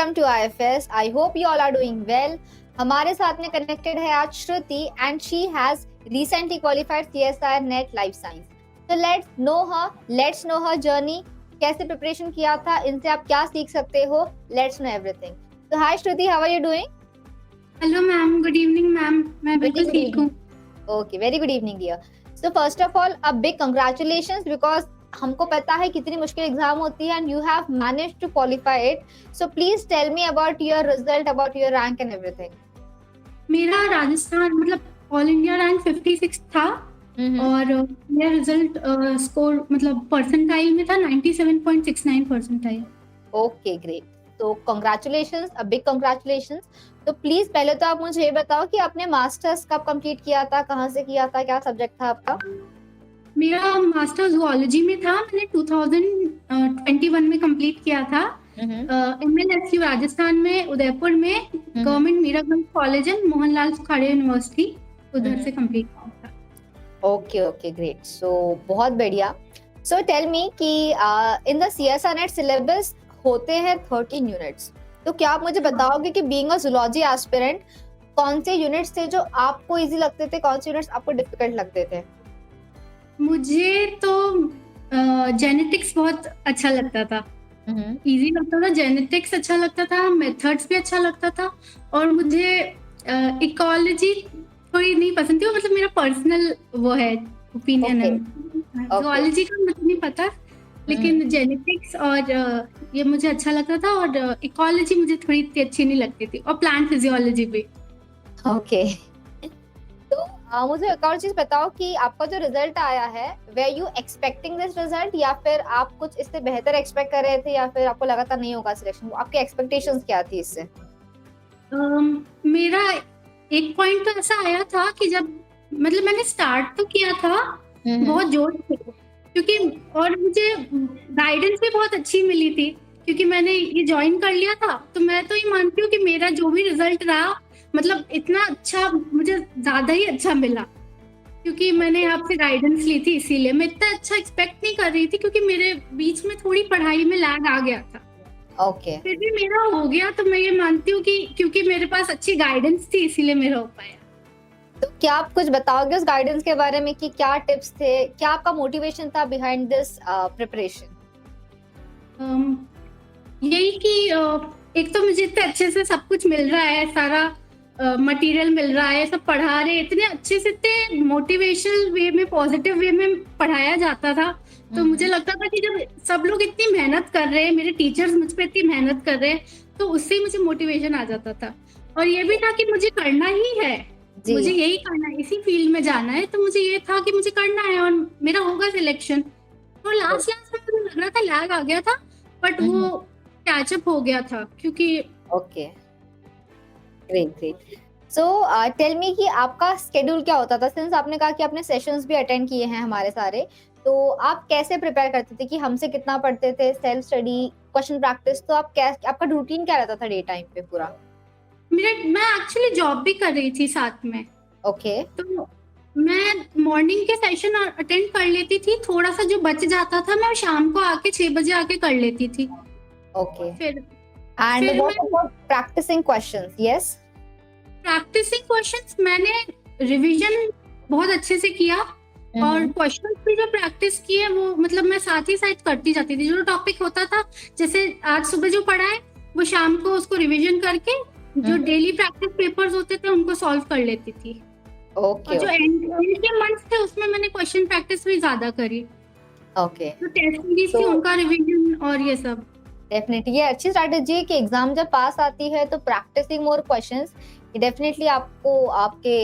welcome to IFS. I hope you all are doing well. हमारे साथ में connected है आज श्रुति and she has recently qualified CSIR NET Life Science. So let's know her journey. कैसे preparation किया था, इनसे आप क्या सीख सकते हो. Let's know everything. So hi Shruti, how are you doing? Hello ma'am, good evening ma'am. मैं बिल्कुल ठीक हूँ. Okay, very good evening dear. So first of all, a big congratulations because हमको पता है कितनी मुश्किल एग्जाम होती है and you have managed to qualify it. So please tell me about your result, about your rank and everything. मेरा राजस्थान मतलब all India rank 56 था और मेरा रिजल्ट स्कोर मतलब परसेंटाइल में था 97.69 परसेंटाइल. Okay, great. तो congratulations, a big congratulations. तो प्लीज पहले तो आप मुझे ये बताओ कि आपने मास्टर्स कब कंप्लीट किया था, कहाँ से किया था, क्या सब्जेक्ट था आपका? मेरा मास्टर्स जूलॉजी में था. मैंने 2021 में कंप्लीट किया था. MLSU राजस्थान में उदयपुर में government Meera girls college and Mohanlal Sukhadia university, उधर से कंप्लीट किया था. Okay great. सो बहुत बढ़िया. सो टेल मी कि in the CSIR NET syllabus होते हैं 13 यूनिट्स. तो क्या आप मुझे बताओगे कि बीइंग अ जूलॉजी एस्पिरेंट कौन से यूनिट्स थे जो आपको इजी लगते थे, कौन से यूनिट्स आपको डिफिकल्ट लगते थे? मुझे तो जेनेटिक्स बहुत अच्छा लगता था, इजी लगता था. जेनेटिक्स अच्छा लगता था, मेथड्स भी अच्छा लगता था. और मुझे इकोलॉजी थोड़ी नहीं पसंद थी, वो मतलब मेरा पर्सनल वो है ओपिनियन है. जूलॉजी का मुझे नहीं पता, लेकिन जेनेटिक्स और ये मुझे अच्छा लगता था. और इकोलॉजी मुझे थोड़ी इतनी अच्छी नहीं लगती थी, और प्लांट फिजियोलॉजी भी. ओके. तो मुझे एक और चीज बताओ कि आपका जो रिजल्ट आया है, were you expecting this result या फिर आप कुछ इससे बेहतर एक्सपेक्ट कर रहे थे, या फिर आपको लगा था नहीं होगा सिलेक्शन? आपकी एक्सपेक्टेशंस क्या थी इससे? मेरा एक पॉइंट तो ऐसा आया था कि जब मतलब मैंने स्टार्ट तो किया था बहुत जोर से, क्योंकि और मुझे गाइडेंस भी बहुत अच्छी मिली थी, क्योंकि मैंने ये ज्वाइन कर लिया था. तो मैं तो ये मानती हूँ कि मेरा जो भी रिजल्ट रहा मतलब इतना अच्छा, मुझे ज्यादा ही अच्छा मिला, क्योंकि मैंने आपसे गाइडेंस ली थी. इसीलिए मैं इतना अच्छा एक्सपेक्ट नहीं कर रही थी, क्योंकि मेरे बीच में थोड़ी पढ़ाई में लैग आ गया था. ओके. फिर भी मेरा हो गया. तो मैं ये मानती हूँ कि क्योंकि मेरे पास अच्छी गाइडेंस थी, इसीलिए मेरा हो पाया. तो क्या आप कुछ बताओगे उस गाइडेंस के बारे में कि क्या टिप्स थे, क्या आपका मोटिवेशन था बिहाइंड दिस प्रिपरेशन? यही कि एक तो मुझे इतने अच्छे से सब कुछ मिल रहा है, सारा मटेरियल मिल रहा है, सब पढ़ा रहे इतने अच्छे से, इतने मोटिवेशनल वे में, पॉजिटिव वे में पढ़ाया जाता था. तो मुझे लगता था कि जब सब लोग इतनी मेहनत कर रहे हैं, मेरे टीचर्स मुझ पे इतनी मेहनत कर रहे हैं, तो उससे ही मुझे मोटिवेशन आ जाता था. और ये भी था कि मुझे करना ही है, मुझे यही करना है, इसी फील्ड में जाना है. तो मुझे ये था कि मुझे करना है और मेरा होगा सिलेक्शन. और लास्ट में मुझे लग रहा था लैग आ गया था, बट वो कैचअप हो गया था, क्योंकि okay. Great. So tell me कि आपका स्केड्यूल क्या होता था, सिंस आपने कहा कि आपने सेशंस भी अटेंड किए हैं हमारे सारे, तो आप कैसे प्रिपेयर करते थे, कि हमसे कितना पढ़ते थे, सेल्फ स्टडी, क्वेश्चन प्रैक्टिस, तो आप आपका रूटीन क्या रहता था डे टाइम पे पूरा? मैं एक्चुअली जॉब भी कर रही थी साथ में. ओके. तो मैं मॉर्निंग के सेशन अटेंड कर लेती थी, थोड़ा सा जो बच जाता था मैं शाम को आके 6 बजे आके कर लेती थी. ओके. फिर and what about practicing questions? Yes, practicing questions मैंने रिवीजन बहुत अच्छे से किया, और क्वेश्चंस भी जो प्रैक्टिस किए वो मतलब मैं साथ ही साथ करती जाती थी. जो टॉपिक होता था, जैसे आज सुबह जो पढ़ा है वो शाम को उसको रिवीजन करके जो डेली प्रैक्टिस पेपर्स होते थे उनको सॉल्व कर लेती थी. ओके. और जो एंड के मंथ्स थे उसमें मैंने क्वेश्चन प्रैक्टिस भी ज्यादा करी. ओके. तो टेस्ट सीरीज थी उनका रिवीजन और ये सब. डेफिनेटली ये अच्छी स्ट्रैटेजी है कि एग्जाम जब पास आती है तो प्रैक्टिसिंग मोर क्वेश्चंस डेफिनेटली आपको आपके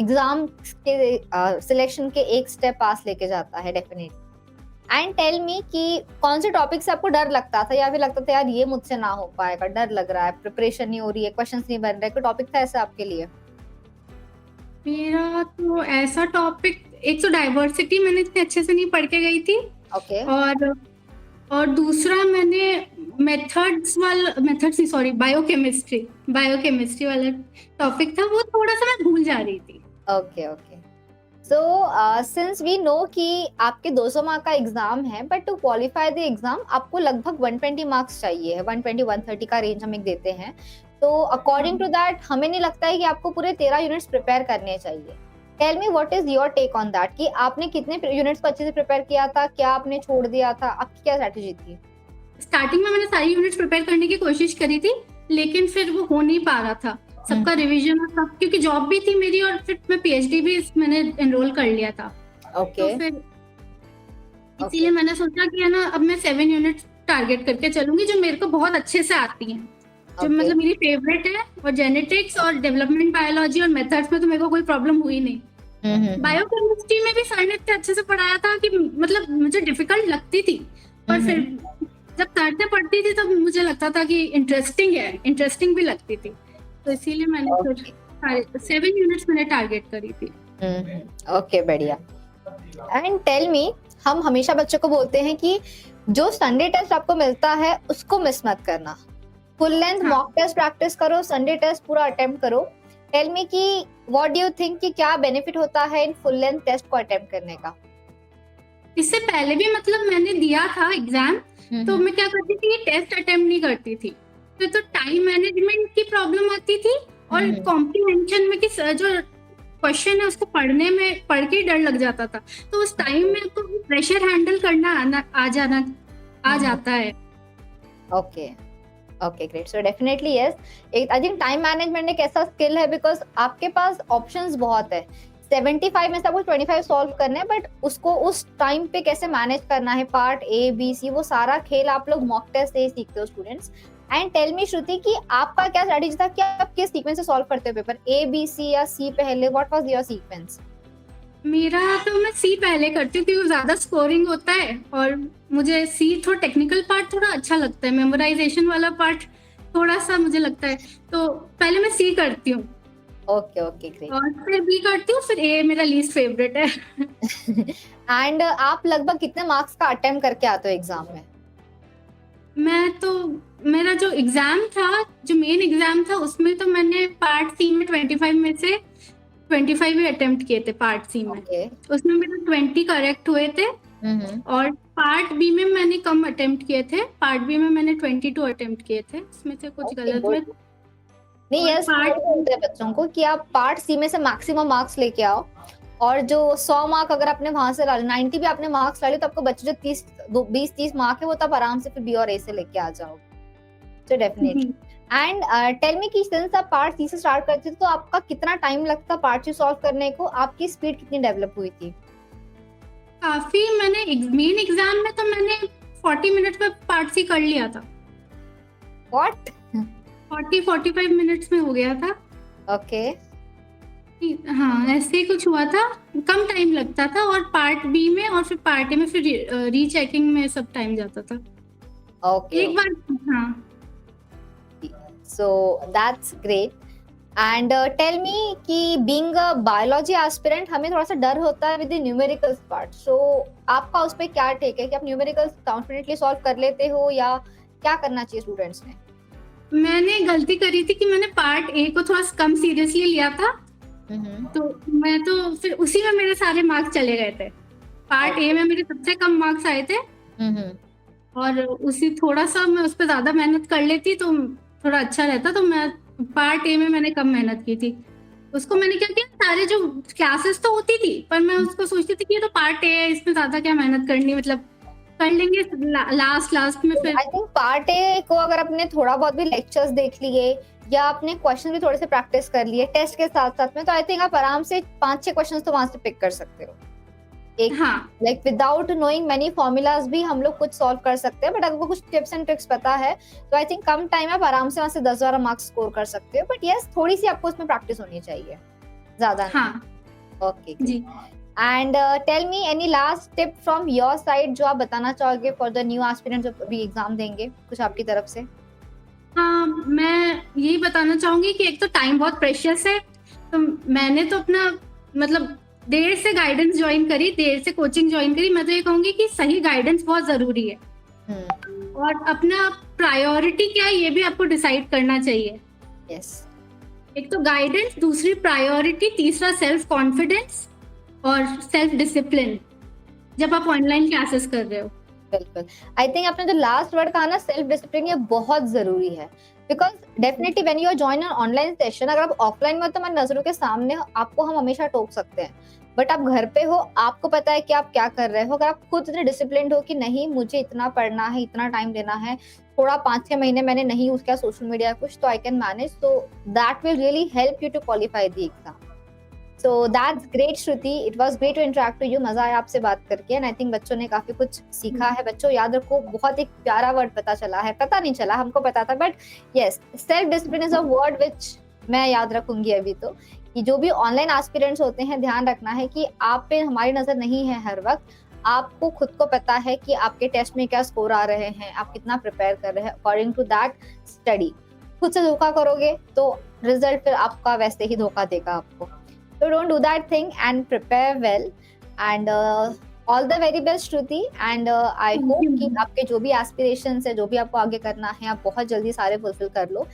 एग्जाम के सिलेक्शन के एक स्टेप पास लेके जाता है डेफिनेटली. एंड टेल मी कि कौन से टॉपिक से आपको डर लगता था, या फिर लगता था यार ये मुझसे ना हो पाएगा, डर लग रहा है, प्रिपरेशन नहीं हो रही है, क्वेश्चंस नहीं बन रहे, कोई टॉपिक था ऐसा आपके लिए? मेरा तो ऐसा टॉपिक, एक तो डाइवर्सिटी मैंने इतने अच्छे से नहीं पढ़ के गई थी. ओके. और दूसरा मैंने मेथड्स नहीं, बायोकेमिस्ट्री वाला टॉपिक था, वो थोड़ा सा मैं भूल जा रही थी. Okay. So since we know कि आपके 200 मार्क का एग्जाम है, but to qualify the exam आपको लगभग 120 मार्क्स चाहिए है, 120 130 का रेंज हम एक देते हैं। तो अकॉर्डिंग टू दैट हमें नहीं लगता है कि आपको पूरे 13 यूनिट्स प्रिपेयर करने चाहिए। Tell me what is your take on that, कि आपने कितने यूनिट्स को अच्छे से प्रिपेयर किया था, क्या आपने छोड़ दिया था, आपकी क्या स्ट्रेटेजी थी? स्टार्टिंग में मैंने सारी यूनिट्स प्रिपेयर करने की कोशिश करी थी, लेकिन फिर वो हो नहीं पा रहा था सबका रिवीजन और सब, क्योंकि जॉब भी थी मेरी और फिर मैं पीएचडी भी मैंने एनरोल कर लिया था। ओके तो फिर इसीलिए मैंने सोचा कि है ना, अब मैं 7 यूनिट्स टारगेट करके चलूंगी जो मेरे को बहुत अच्छे से आती हैं, जो Okay. मतलब मेरी फेवरेट है। और जेनेटिक्स और डेवलपमेंट बायोलॉजी और मेथड्स में तो मेरे को कोई प्रॉब्लम हुई नहीं। बायोकेमिस्ट्री में भी सर ने इतने अच्छे से पढ़ाया था कि मतलब मुझे डिफिकल्ट लगती थी, पर फिर जब सर से पढ़ती थी तब मुझे लगता था कि इंटरेस्टिंग है, इंटरेस्टिंग भी लगती थी। तो इसीलिए मैंने फिर 7 यूनिट्स मैंने टारगेट करी थी। ओके बढ़िया। एंड टेल मी, हम हमेशा बच्चों को बोलते हैं कि जो संडे टेस्ट आपको मिलता है उसको मिस मत करना, full length mock test practice करो, संडे टेस्ट पूरा अटेम्प्ट करो। टेल मी कि व्हाट डू यू थिंक कि क्या बेनिफिट होता है इन फुल लेंथ टेस्ट को अटेम्प्ट करने का? इससे पहले भी मतलब मैंने दिया था एग्जाम, तो मैं क्या करती थी, टेस्ट अटेम्प्ट नहीं करती थी। फिर तो टाइम मैनेजमेंट की प्रॉब्लम आती थी और कॉम्प्रिहेंशन में कि जो क्वेश्चन है उसको पढ़ने में पढ़ के डर लग जाता था। तो उस टाइम में तो प्रेशर हैंडल करना आ जाता है। Okay okay great. So definitely yes, I think time management एक ऐसा स्किल है, बिकॉज आपके पास ऑप्शंस बहुत है। 75 में से आपको 25 सॉल्व करने हैं, बट उसको उस टाइम पे कैसे मैनेज करना है, पार्ट ए बी सी, वो सारा खेल आप लोग मॉक टेस्ट से ही सीखते हो स्टूडेंट्स। एंड टेल मी श्रुति कि आपका क्या स्ट्रेटजी था, क्या आप किस सीक्वेंस से सॉल्व करते हो पेपर, ए बी सी या सी पहले, व्हाट वाज योर सीक्वेंस? मेरा तो मैं सी पहले करती हूँ क्योंकि ज्यादा स्कोरिंग होता है और मुझे सी थोड़ा टेक्निकल पार्ट थोड़ा अच्छा लगता है, मेमोराइजेशन वाला पार्ट थोड़ा सा मुझे लगता है, तो पहले मैं सी करती हूँ। Okay okay great. और फिर बी करती हूँ, फिर ए मेरा लीस्ट फेवरेट है। एंड आप लगभग कितने मार्क्स का अटेम्प्ट करके आते हो एग्जाम में? मैं तो मेरा जो एग्जाम था, जो मेन एग्जाम था, उसमें तो मैंने पार्ट सी में 25 में से 25 ही अटेम्प्ट किए थे पार्ट सी में। Okay. उसमें मेरे 20 करेक्ट हुए थे। और पार्ट बी में मैंने कम अटेम्प्ट किए थे, पार्ट बी में मैंने 22 अटेम्प्ट किए थे, उसमें से कुछ गलत हुए। नहीं यस, पार्ट बोलते हैं बच्चों को कि आप पार्ट सी में से मैक्सिमम मार्क्स लेके आओ, और जो 100 मार्क अगर आपने वहां से ला ली, 90 भी आपने मार्क्स ला ली, तो आपको बच्चे जो 20-30 मार्क है वो तब आराम से फिर बी और ए से लेके आ जाओ। तो डेफिनेटली। एंड टेल मी कि सिंस आप पार्ट सी से स्टार्ट करते थे, तो आपका कितना टाइम लगता पार्ट सी सॉल्व करने को, आपकी स्पीड कितनी डेवलप हुई थी? काफी, मैंने मेन एग्जाम में तो मैंने 40 मिनट में पार्ट सी कर लिया था। व्हाट? 40-45 मिनट्स में हो गया था। ओके हाँ, ऐसे ही कुछ हुआ था, कम टाइम लगता था। और पार्ट बी में और फिर पार्ट ए में फिर रीचेकिंग में सब टाइम जाता था। ओके एक बार। हाँ, so that's great. And tell me कि बीइंग अ बायोलॉजी एस्पिरेंट हमें थोड़ा सा डर होता है विद द न्यूमेरिकल्स पार्ट, सो आपका उस पे क्या टेक है कि आप न्यूमेरिकल्स कॉन्फिडेंटली सॉल्व कर लेते हो, या क्या करना चाहिए स्टूडेंट्स ने? मैंने गलती करी थी कि मैंने पार्ट ए को थोड़ा कम सीरियसली लिया था, तो मैं तो फिर उसी में मेरे सारे मार्क्स चले गए थे। पार्ट ए में मेरे सबसे कम मार्क्स आए थे, और उसी थोड़ा सा मैं उस पर ज्यादा मेहनत कर लेती तो थोड़ा अच्छा रहता। तो मैं पार्ट ए में मैंने कम मेहनत की थी। उसको मैंने क्या किया, सारे जो क्लासेस तो होती थी, पर मैं उसको सोचती थी कि ये तो पार्ट ए है, इसमें ज्यादा क्या मेहनत करनी, मतलब कर लेंगे लास्ट में। फिर आई थिंक पार्ट ए को अगर आपने थोड़ा बहुत भी लेक्चर्स देख लिए या आपने क्वेश्चन भी थोड़े से प्रैक्टिस कर लिए टेस्ट के साथ साथ में, तो आई थिंक आप आराम से 5-6 क्वेश्चंस तो वहां से पिक कर सकते हो। एक like without knowing many formulas भी हम लोग कुछ सॉल्व कर सकते हैं, बट अगर कुछ टिप्स एंड ट्रिक्स पता है तो आई थिंक कम टाइम आप आराम से वहां से 10-12 मार्क्स स्कोर कर सकते हो। बट यस, थोड़ी सी आपको उसमें प्रैक्टिस होनी चाहिए, ज्यादा नहीं। ओके जी। And tell me any last tip from your side जो आप बताना चाहोगे फॉर द न्यू एस्पिरेंट्स जो अभी एग्जाम देंगे, कुछ आपकी तरफ से? हाँ, मैं यही बताना चाहूंगी कि एक तो टाइम बहुत प्रेशियस है, तो मैंने तो अपना मतलब देर से गाइडेंस ज्वाइन करी, देर से कोचिंग ज्वाइन करी। मैं तो ये कहूंगी कि सही गाइडेंस बहुत जरूरी है, और अपना प्रायोरिटी क्या है ये भी आपको डिसाइड करना चाहिए। यस, एक तो गाइडेंस, दूसरी प्रायोरिटी, तीसरा सेल्फ कॉन्फिडेंस, और सेल्फ डिसिप्लिन जब आप ऑनलाइन क्लासेस कर रहे हो। बिल्कुल। आई थिंक आपने जो लास्ट वर्ड कहा ना, सेल्फ डिसिप्लिन, ये बहुत ज़रूरी है। Because definitely when you are join an online session, अगर आप ऑफलाइन में हो तो हमारी नज़रों के सामने हो, आपको हम हमेशा टोक सकते हैं। बट आप घर पे हो, आपको पता है कि आप क्या कर रहे हो। अगर आप खुद इतने डिसिप्लिन्ड हो कि नहीं मुझे इतना पढ़ना है, इतना टाइम देना है, थोड़ा 5-6 महीने मैंने नहीं यूज़ किया सोशल मीडिया या कुछ, तो I can manage, so that will really help you to qualify the exam. So that's great Shruti, it was great to interact to you, मजा आया आपसे बात करके, एंड आई थिंक बच्चों ने काफी कुछ सीखा है। बच्चों याद रखो, बहुत एक प्यारा वर्ड पता चला है, पता नहीं चला, हमको पता था, but yes, self discipline is a word which मैं याद रखूंगी अभी तो, कि जो भी ऑनलाइन एस्पिरेंट्स होते हैं, ध्यान रखना है कि आप पे हमारी नजर नहीं है हर वक्त। आपको खुद को पता है कि आपके टेस्ट में क्या स्कोर आ रहे हैं, आप कितना प्रिपेयर कर रहे हैं, अकॉर्डिंग टू दैट स्टडी। खुद से धोखा करोगे तो रिजल्ट फिर आपका वैसे ही धोखा देगा आपको। So don't do that thing and prepare well, and all the very best Shruti, and I Thank hope you. कि आपके जो भी aspirations है, जो भी आपको आगे करना है, आप बहुत जल्दी सारे fulfill कर लो,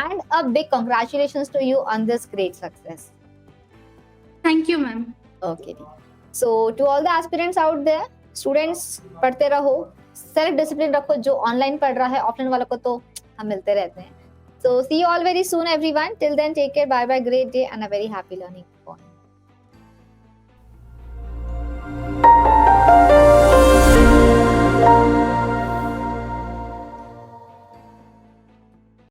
and a big congratulations to you on this great success. Thank you ma'am. Okay. So to all the aspirants out there, students पढ़ते रहो, self discipline रखो, जो online पढ़ रहा है, offline वालों को तो हम मिलते रहते हैं। So see you all very soon everyone. Till then, take care, bye bye, great day and a very happy learning.